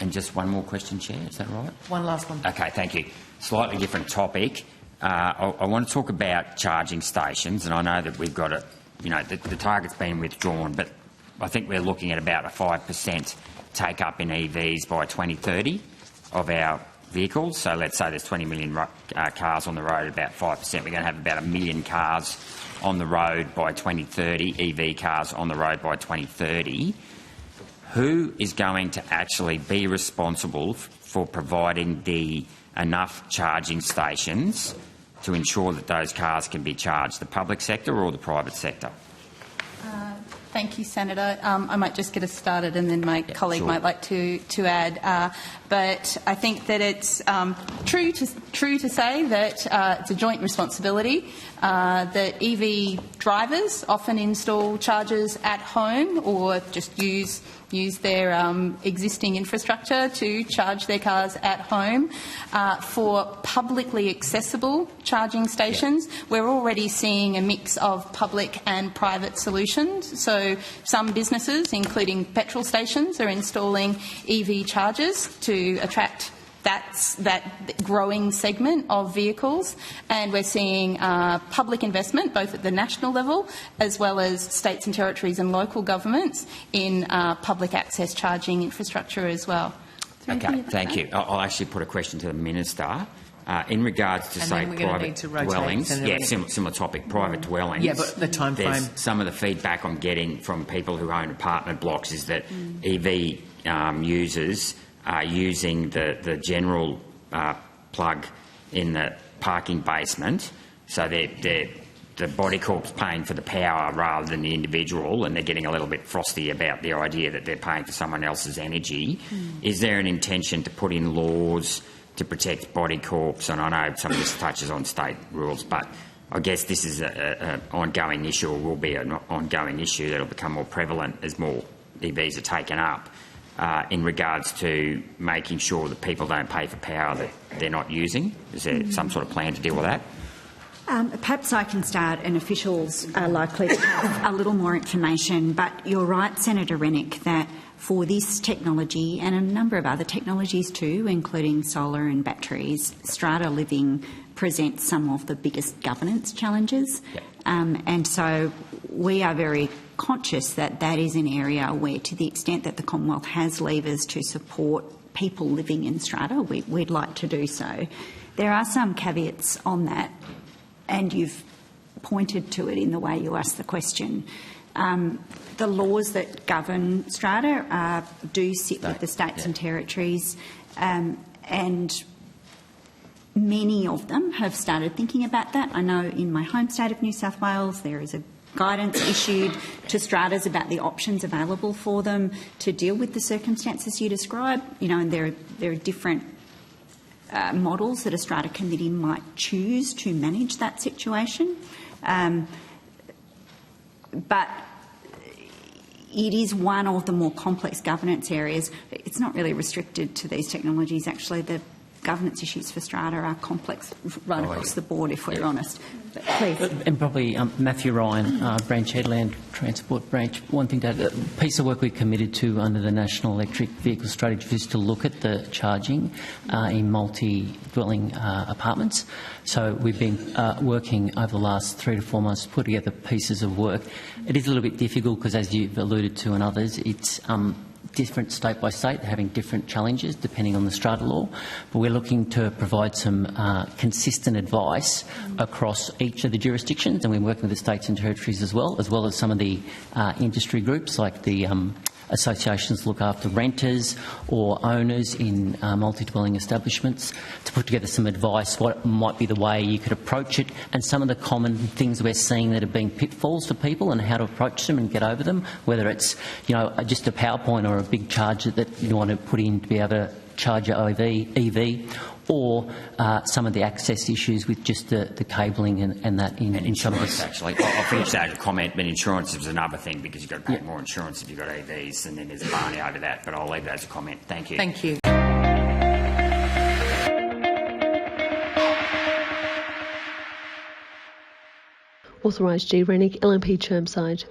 And just one more question, Chair, is that right? One last one. Okay, thank you. Slightly different topic. I want to talk about charging stations, and I know that we've got a, the target's been withdrawn, but I think we're looking at about a 5% take-up in EVs by 2030 of our vehicles. So let's say there's 20 million cars on the road, about 5%. We're going to have about 1 million cars on the road by 2030, EV cars on the road by 2030. Who is going to actually be responsible for providing enough charging stations to ensure that those cars can be charged, the public sector or the private sector? Thank you, Senator. I might just get us started and then my colleague might like to add. But I think that it's true to say that it's a joint responsibility, that EV drivers often install chargers at home or just use their existing infrastructure to charge their cars at home. For publicly accessible charging stations, we're already seeing a mix of public and private solutions. So some businesses, including petrol stations, are installing EV chargers to attract that growing segment of vehicles, and we're seeing public investment both at the national level as well as states and territories and local governments in public access charging infrastructure as well. Okay, thank you. I'll actually put a question to the Minister. In regards to, say, private dwellings, similar topic, private dwellings. Yeah, but the time frame. Some of the feedback I'm getting from people who own apartment blocks is that EV users are using the general plug in the parking basement, so the body corp's paying for the power rather than the individual, and they're getting a little bit frosty about the idea that they're paying for someone else's energy. Is there an intention to put in laws to protect body corps? And I know some of this touches on state rules, but I guess this is an ongoing issue, or will be an ongoing issue that will become more prevalent as more EVs are taken up, in regards to making sure that people don't pay for power that they're not using. Is there some sort of plan to deal with that? Perhaps I can start, and officials are likely to have a little more information, but you're right, Senator Rennick, that for this technology and a number of other technologies too, including solar and batteries, strata living presents some of the biggest governance challenges. Yep. And so we are very conscious that that is an area where, to the extent that the Commonwealth has levers to support people living in strata, we'd like to do so. There are some caveats on that, and you've pointed to it in the way you asked the question. The laws that govern strata do sit with the states and territories, and many of them have started thinking about that. I know in my home state of New South Wales there is a guidance issued to stratas about the options available for them to deal with the circumstances you describe. And there are different models that a strata committee might choose to manage that situation. But it is one of the more complex governance areas. It's not really restricted to these technologies, actually. The governance issues for strata are complex right across the board, if we're honest. But please. And probably Matthew Ryan, Branch Headland Transport Branch. One thing, a piece of work we committed to under the National Electric Vehicle Strategy is to look at the charging in multi-dwelling apartments. So we've been working over the last 3 to 4 months to put together pieces of work. It is a little bit difficult because, as you've alluded to and others, it's different state by state, having different challenges depending on the strata law, but we're looking to provide some consistent advice across each of the jurisdictions, and we're working with the states and territories as well as some of the industry groups like the associations look after renters or owners in multi-dwelling establishments, to put together some advice what might be the way you could approach it, and some of the common things we're seeing that have been pitfalls for people and how to approach them and get over them, whether it's just a PowerPoint or a big charger that you want to put in to be able to charge your EV, or some of the access issues with just the cabling and that in some of the... Actually, I'll finish that with a comment, but insurance is another thing, because you've got to pay more insurance if you've got EVs, and then there's a barney over that, but I'll leave that as a comment. Thank you. Thank you. Authorised G. Rennick, LNP Chermside.